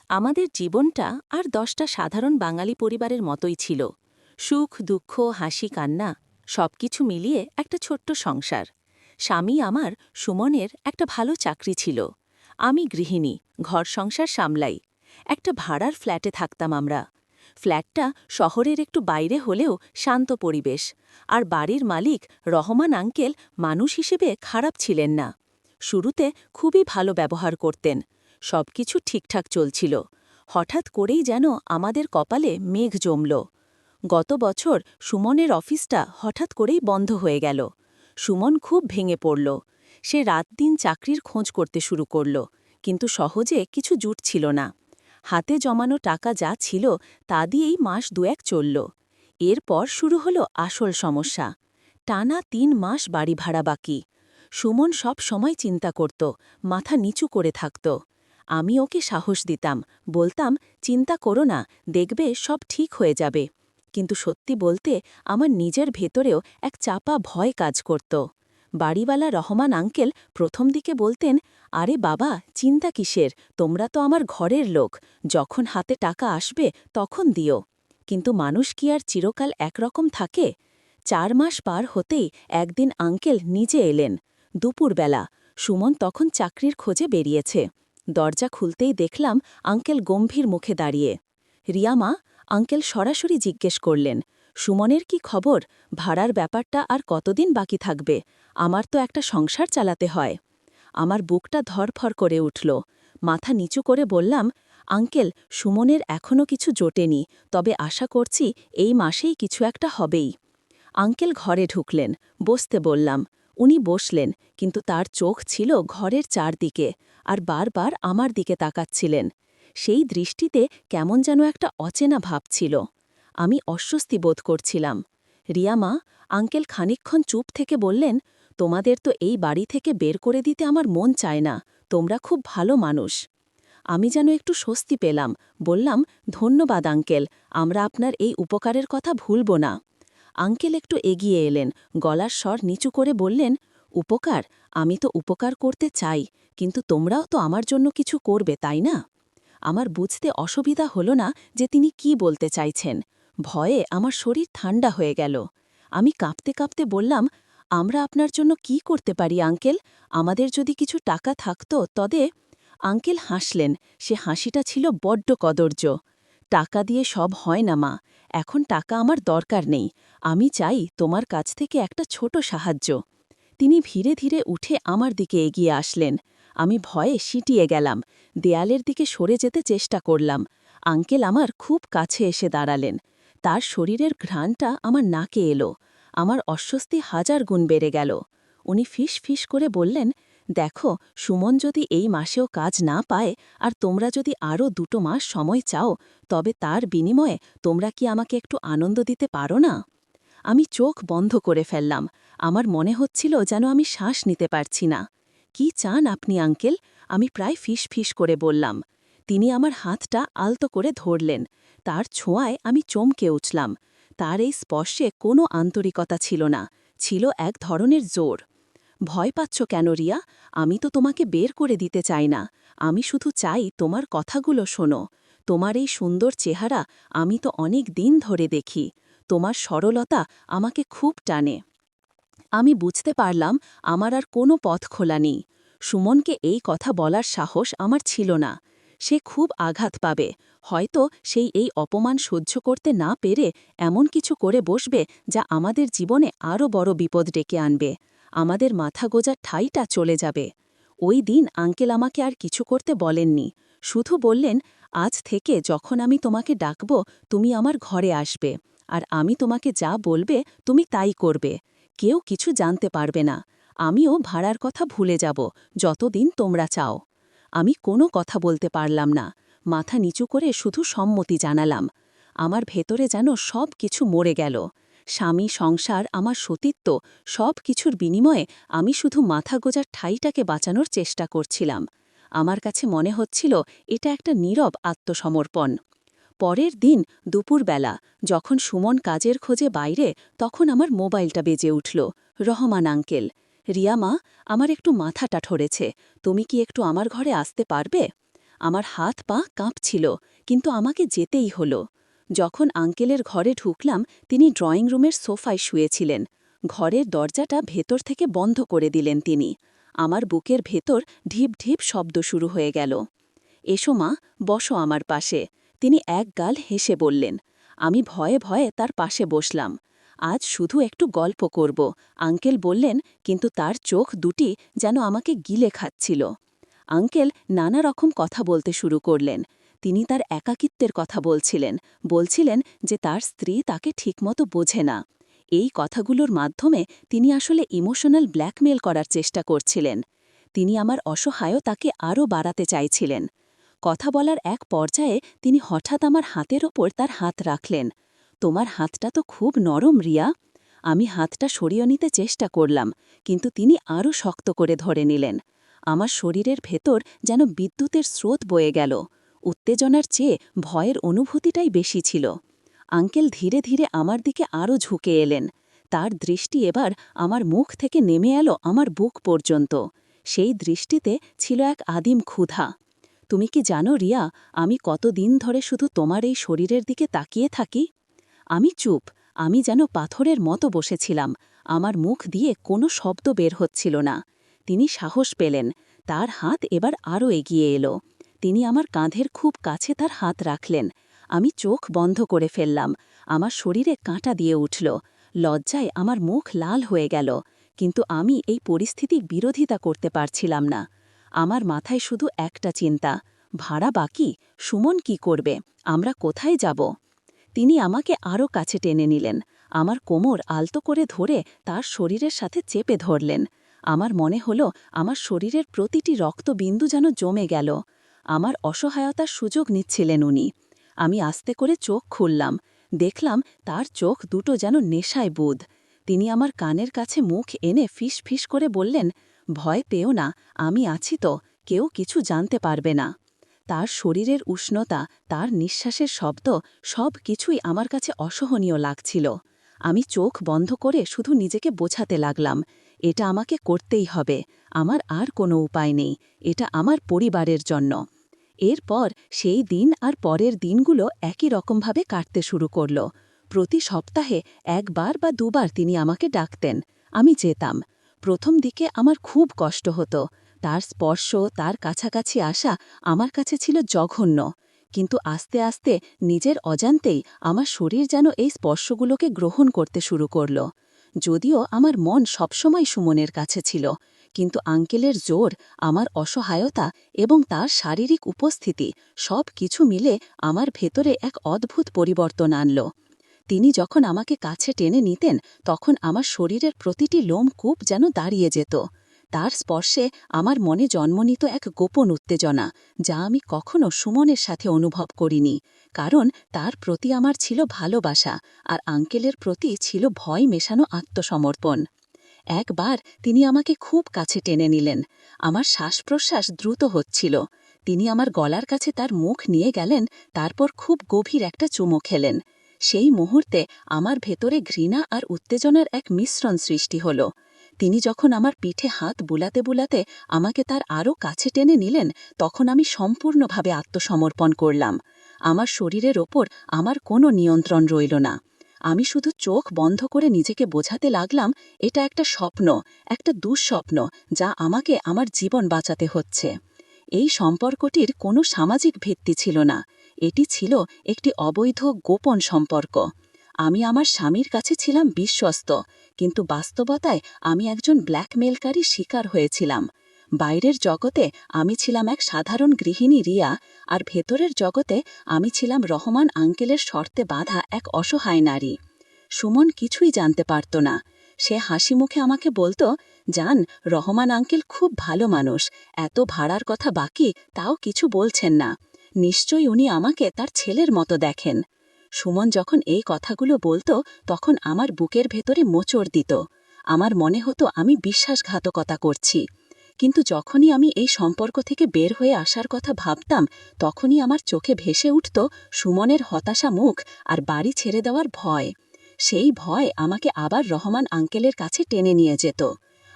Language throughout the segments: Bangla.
আমাদের জীবনটা আর 10টা সাধারণ বাঙালি পরিবারের মতোই ছিল। সুখ দুঃখ হাসি কান্না সবকিছু মিলিয়ে একটা ছোট্ট সংসার। স্বামী আমার সুমনের একটা ভালো চাকরি ছিল। আমি গৃহিণী, ঘর সংসার সামলাই। একটা ভাড়ার ফ্ল্যাটে থাকতাম আমরা। ফ্ল্যাটটা শহরের একটু বাইরে হলেও শান্ত পরিবেশ। আর বাড়ির মালিক রহমান আঙ্কেল মানুষ হিসেবে খারাপ ছিলেন না। শুরুতে খুবই ভালো ব্যবহার করতেন। সবকিছু ঠিকঠাক চলছিল। হঠাৎ করেই যেন আমাদের কপালে মেঘ জমল। গত বছর সুমনের অফিসটা হঠাৎ করেই বন্ধ হয়ে গেল। সুমন খুব ভেঙে পড়ল। সে রাত দিন চাকরির খোঁজ করতে শুরু করল, কিন্তু সহজে কিছু জুটছিল না। হাতে জমানো টাকা যা ছিল তা দিয়েই মাস দুয়েক চলল। এরপর শুরু হলো আসল সমস্যা। টানা 3 মাস বাড়ি ভাড়া বাকি। সুমন সব সময় চিন্তা করত, মাথা নিচু করে থাকত। আমি ওকে সাহস দিতাম, বলতাম, চিন্তা করো না, দেখবে সব ঠিক হয়ে যাবে। কিন্তু সত্যি বলতে আমার নিজের ভেতরেও এক চাপা ভয় কাজ করত। বাড়িওয়ালা রহমান আঙ্কেল প্রথম দিকে বলতেন, আরে বাবা, চিন্তা কিসের, তোমরা তো আমার ঘরের লোক, যখন হাতে টাকা আসবে তখন দিও। কিন্তু মানুষ কি আর চিরকাল একরকম থাকে? 4 মাস পার হতেই একদিন আঙ্কেল নিজে এলেন। দুপুরবেলা। সুমন তখন চাকরির খোঁজে বেরিয়েছে। দরজা খুলতেই দেখলাম আঙ্কেল গম্ভীর মুখে দাঁড়িয়ে। রিয়া মা, আঙ্কেল সরাসরি জিজ্ঞেস করলেন, সুমনের কি খবর? ভাড়ার ব্যাপারটা আর কতদিন বাকি থাকবে? আমার তো একটা সংসার চালাতে হয়। আমার বুকটা ধরফর করে উঠল। মাথা নিচু করে বললাম, আঙ্কেল, সুমনের এখনও কিছু জোটেনি, তবে আশা করছি এই মাসেই কিছু একটা হবেই। আঙ্কেল ঘরে ঢুকলেন, বসতে বললাম। উনি বসলেন, কিন্তু তার চোখ ছিল ঘরের চারদিকে, আর বারবার আমার দিকে তাকাচ্ছিলেন। সেই দৃষ্টিতে কেমন যেন একটা অচেনা ভাব ছিল। আমি অস্বস্তি বোধ করছিলাম। রিয়া মা, আঙ্কেল খানিকক্ষণ চুপ থেকে বললেন, তোমাদের তো এই বাড়ি থেকে বের করে দিতে আমার মন চায় না, তোমরা খুব ভালো মানুষ। আমি যেন একটু স্বস্তি পেলাম, বললাম, ধন্যবাদ আঙ্কেল, আমরা আপনার এই উপকারের কথা ভুলব না। আঙ্কেল একটু এগিয়ে এলেন, গলার স্বর নিচু করে বললেন, উপকার? আমি তো উপকার করতে চাই, কিন্তু তোমরাও তো আমার জন্য কিছু করবে, তাই না? আমার বুঝতে অসুবিধা হলো না যে তিনি কি বলতে চাইছেন। ভয়ে আমার শরীর ঠান্ডা হয়ে গেল। আমি কাঁপতে কাঁপতে বললাম, আমরা আপনার জন্য কি করতে পারি আঙ্কেল? আমাদের যদি কিছু টাকা থাকত তবে। আঙ্কেল হাসলেন, সে হাসিটা ছিল বড্ড কদর্য। টাকা দিয়ে সব হয় না মা, এখন টাকা আমার দরকার নেই, আমি চাই তোমার কাছ থেকে একটা ছোট সাহায্য। তিনি ধীরে ধীরে উঠে আমার দিকে এগিয়ে আসলেন। আমি ভয়ে সিটিয়ে গেলাম, দেয়ালের দিকে সরে যেতে চেষ্টা করলাম। আঙ্কেল আমার খুব কাছে এসে দাঁড়ালেন। তার শরীরের ঘ্রাণটা আমার নাকে এলো। আমার অস্বস্তি 1000 গুণ বেড়ে গেল। উনি ফিস ফিস করে বললেন, দেখো, সুমন যদি এই মাসেও কাজ না পায়, আর তোমরা যদি আরও 2 মাস সময় চাও, তবে তার বিনিময়ে তোমরা কি আমাকে একটু আনন্দ দিতে পারো না? আমি চোখ বন্ধ করে ফেললাম। আমার মনে হচ্ছিল যেন আমি শ্বাস নিতে পারছি না। কি চান আপনি আঙ্কেল? আমি প্রায় ফিস ফিস করে বললাম। তিনি আমার হাতটা আলতো করে ধরলেন। তার ছোঁয়ায় আমি চমকে উঠলাম। তার এই স্পর্শে কোনো আন্তরিকতা ছিল না, ছিল এক ধরনের জোর। ভয় পাচ্ছ কেন রিয়া? আমি তো তোমাকে বের করে দিতে চাই না, আমি শুধু চাই তোমার কথাগুলো শোনো। তোমার এই সুন্দর চেহারা আমি তো অনেক দিন ধরে দেখি, তোমার সরলতা আমাকে খুব টানে। আমি বুঝতে পারলাম আমার আর কোনো পথ খোলা নেই। সুমনকে এই কথা বলার সাহস আমার ছিল না। সে খুব আঘাত পাবে, হয়তো সেই এই অপমান সহ্য করতে না পেরে এমন কিছু করে বসবে যা আমাদের জীবনে আরও বড় বিপদ ডেকে আনবে। আমাদের মাথা গোজার ঠাইটা চলে যাবে। ওই দিন আঙ্কেল আমাকে আর কিছু করতে বলেননি, শুধু বললেন, আজ থেকে যখন আমি তোমাকে ডাকব তুমি আমার ঘরে আসবে, আর আমি তোমাকে যা বলবে তুমি তাই করবে। কেউ কিছু জানতে পারবে না। আমিও ভাড়ার কথা ভুলে যাব যতদিন তোমরা চাও। আমি কোনো কথা বলতে পারলাম না, মাথা নিচু করে শুধু সম্মতি জানালাম। আমার ভেতরে যেন সব কিছু মরে গেল। স্বামী, সংসার, আমার সতীত্ব, সব কিছুর বিনিময়ে আমি শুধু মাথা গোজার ঠাইটাকে বাঁচানোর চেষ্টা করছিলাম। আমার কাছে মনে হচ্ছিল এটা একটা নীরব আত্মসমর্পণ। পরের দিন দুপুরবেলা যখন সুমন কাজের খোঁজে বাইরে, তখন আমার মোবাইলটা বেজে উঠল। রহমান আঙ্কেল। রিয়া মা, আমার একটু মাথাটা ঠরেছে, তুমি কি একটু আমার ঘরে আসতে পারবে? আমার হাত পা কাঁপছিল, কিন্তু আমাকে যেতেই হলো। যখন আঙ্কেলের ঘরে ঢুকলাম, তিনি ড্রয়িং রুমের সোফায় শুয়েছিলেন। ঘরের দরজাটা ভেতর থেকে বন্ধ করে দিলেন তিনি। আমার বুকের ভেতর ঢিপ ঢিপ শব্দ শুরু হয়ে গেল। এসো মা, বসো আমার পাশে। তিনি এক গাল হেসে বললেন। আমি ভয়ে ভয়ে তার পাশে বসলাম। আজ শুধু একটু গল্প করব, আঙ্কেল বললেন, কিন্তু তার চোখ দুটি যেন আমাকে গিলে খাচ্ছিল। আঙ্কেল নানা রকম কথা বলতে শুরু করলেন। তিনি তার একাকিত্বের কথা বলছিলেন যে তার স্ত্রী তাকে ঠিকমতো বোঝে না। এই কথাগুলোর মাধ্যমে তিনি আসলে ইমোশনাল ব্ল্যাকমেল করার চেষ্টা করছিলেন। তিনি আমার অসহায়তাকে আরও বাড়াতে চাইছিলেন। কথা বলার এক পর্যায়ে তিনি হঠাৎ আমার হাতের ওপর তার হাত রাখলেন। তোমার হাতটা তো খুব নরম, রিয়া। আমি হাতটা সরিয়ে নিতে চেষ্টা করলাম, কিন্তু তিনি আরও শক্ত করে ধরে নিলেন। আমার শরীরের ভেতর যেন বিদ্যুতের স্রোত বয়ে গেল। উত্তেজনার চেয়ে ভয়ের অনুভূতিটাই বেশি ছিল। আঙ্কেল ধীরে ধীরে আমার দিকে আরও ঝুঁকে এলেন। তার দৃষ্টি এবার আমার মুখ থেকে নেমে এলো আমার বুক পর্যন্ত। সেই দৃষ্টিতে ছিল এক আদিম ক্ষুধা। তুমি কি জানো রিয়া, আমি কতদিন ধরে শুধু তোমার এই শরীরের দিকে তাকিয়ে থাকি? আমি চুপ। আমি যেন পাথরের মতো বসেছিলাম। আমার মুখ দিয়ে কোনো শব্দ বের হচ্ছিল না। তিনি সাহস পেলেন। তার হাত এবার আরও এগিয়ে এলো। তিনি আমার কাঁধের খুব কাছে তার হাত রাখলেন। আমি চোখ বন্ধ করে ফেললাম। আমার শরীরে কাঁটা দিয়ে উঠল। লজ্জায় আমার মুখ লাল হয়ে গেল। কিন্তু আমি এই পরিস্থিতির বিরোধিতা করতে পারছিলাম না। আমার মাথায় শুধু একটা চিন্তা, ভাড়া বাকি, সুমন কি করবে, আমরা কোথায় যাব? তিনি আমাকে আরও কাছে টেনে নিলেন। আমার কোমর আলতো করে ধরে তার শরীরের সাথে চেপে ধরলেন। আমার মনে হলো আমার শরীরের প্রতিটি রক্তবিন্দু যেন জমে গেল। আমার অসহায়তার সুযোগ নিচ্ছিলেন উনি। আমি আস্তে করে চোখ খুললাম। দেখলাম তার চোখ দুটো যেন নেশায় বুঁদ। তিনি আমার কানের কাছে মুখ এনে ফিস ফিস করে বললেন, ভয় পেও না, আমি আছি তো, কেউ কিছু জানতে পারবে না। তার শরীরের উষ্ণতা, তার নিঃশ্বাসের শব্দ, সব কিছুই আমার কাছে অসহনীয় লাগছিল। আমি চোখ বন্ধ করে শুধু নিজেকে বোঝাতে লাগলাম, এটা আমাকে করতেই হবে, আমার আর কোনো উপায় নেই, এটা আমার পরিবারের জন্য। এরপর সেই দিন আর পরের দিনগুলো একই রকমভাবে কাটতে শুরু করল। প্রতি সপ্তাহে একবার বা দুবার তিনি আমাকে ডাকতেন। আমি যেতাম। প্রথম দিকে আমার খুব কষ্ট হতো। তার স্পর্শ, তার কাছাকাছি আসা আমার কাছে ছিল জঘন্য। কিন্তু আস্তে আস্তে নিজের অজান্তেই আমার শরীর যেন এই স্পর্শগুলোকে গ্রহণ করতে শুরু করল। যদিও আমার মন সবসময় সুমনের কাছে ছিল, কিন্তু আঙ্কেলের জোর, আমার অসহায়তা এবং তার শারীরিক উপস্থিতি সব কিছু মিলে আমার ভেতরে এক অদ্ভুত পরিবর্তন আনল। তিনি যখন আমাকে কাছে টেনে নিতেন, তখন আমার শরীরের প্রতিটি লোমকূপ যেন দাঁড়িয়ে যেত। তার স্পর্শে আমার মনে জন্ম নিত এক গোপন উত্তেজনা, যা আমি কখনো সুমনের সাথে অনুভব করিনি। কারণ তার প্রতি আমার ছিল ভালোবাসা, আর আঙ্কেলের প্রতি ছিল ভয় মেশানো আত্মসমর্পণ। একবার তিনি আমাকে খুব কাছে টেনে নিলেন। আমার শ্বাস-প্রশ্বাস দ্রুত হচ্ছিল। তিনি আমার গলার কাছে তার মুখ নিয়ে গেলেন, তারপর খুব গভীর একটা চুমো খেলেন। সেই মুহূর্তে আমার ভেতরে ঘৃণা আর উত্তেজনার এক মিশ্রণ সৃষ্টি হল। তিনি যখন আমার পিঠে হাত বুলাতে বুলাতে আমাকে তার আরও কাছে টেনে নিলেন, তখন আমি সম্পূর্ণভাবে আত্মসমর্পণ করলাম। আমার শরীরের ওপর আমার কোনো নিয়ন্ত্রণ রইল না। আমি শুধু চোখ বন্ধ করে নিজেকে বোঝাতে লাগলাম, এটা একটা স্বপ্ন, একটা দুঃস্বপ্ন, যা আমাকে আমার জীবন বাঁচাতে হচ্ছে। এই সম্পর্কটির কোনো সামাজিক ভিত্তি ছিল না। এটি ছিল একটি অবৈধ গোপন সম্পর্ক। আমি আমার স্বামীর কাছে ছিলাম বিশ্বস্ত, কিন্তু বাস্তবতায় আমি একজন ব্ল্যাকমেলকারী শিকার হয়েছিলাম। বাইরের জগতে আমি ছিলাম এক সাধারণ গৃহিণী রিয়া, আর ভেতরের জগতে আমি ছিলাম রহমান আঙ্কেলের শর্তে বাঁধা এক অসহায় নারী। সুমন কিছুই জানতে পারত না। সে হাসি মুখে আমাকে বলতো, জান, রহমান আঙ্কেল খুব ভালো মানুষ, এত ভাড়ার কথা বাকি তাও কিছু বলছেন না, নিশ্চয়ই উনি আমাকে তার ছেলের মতো দেখেন। সুমন যখন এই কথাগুলো বলতো, তখন আমার বুকের ভেতরে মোচড় দিত। আমার মনে হতো আমি বিশ্বাসঘাতকতা করছি। কিন্তু যখনই আমি এই সম্পর্ক থেকে বের হয়ে আসার কথা ভাবতাম, তখনই আমার চোখে ভেসে উঠত সুমনের হতাশা মুখ আর বাড়ি ছেড়ে দেওয়ার ভয়। সেই ভয় আমাকে আবার রহমান আঙ্কেলের কাছে টেনে নিয়ে যেত।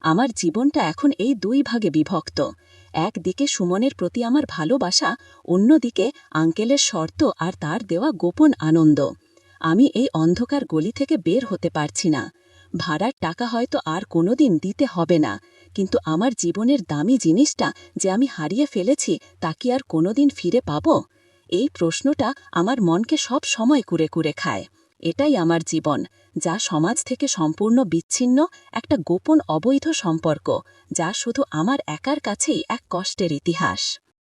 আমার জীবনটা এখন এই দুই ভাগে বিভক্ত। একদিকে সুমনের প্রতি আমার ভালোবাসা, অন্যদিকে আঙ্কেলের শর্ত আর তার দেওয়া গোপন আনন্দ। আমি এই অন্ধকার গলি থেকে বের হতে পারছি না। ভাড়ার টাকা হয়তো আর কোনোদিন দিতে হবে না, কিন্তু আমার জীবনের দামি জিনিসটা যে আমি হারিয়ে ফেলেছি তা কি আর কোনোদিন ফিরে পাব? এই প্রশ্নটা আমার মনকে সব সময় কুরে কুরে খায়। এটাই আমার জীবন, যা সমাজ থেকে সম্পূর্ণ বিচ্ছিন্ন, একটা গোপন অবৈধ সম্পর্ক, যা শুধু আমার একার কাছেই এক কষ্টের ইতিহাস।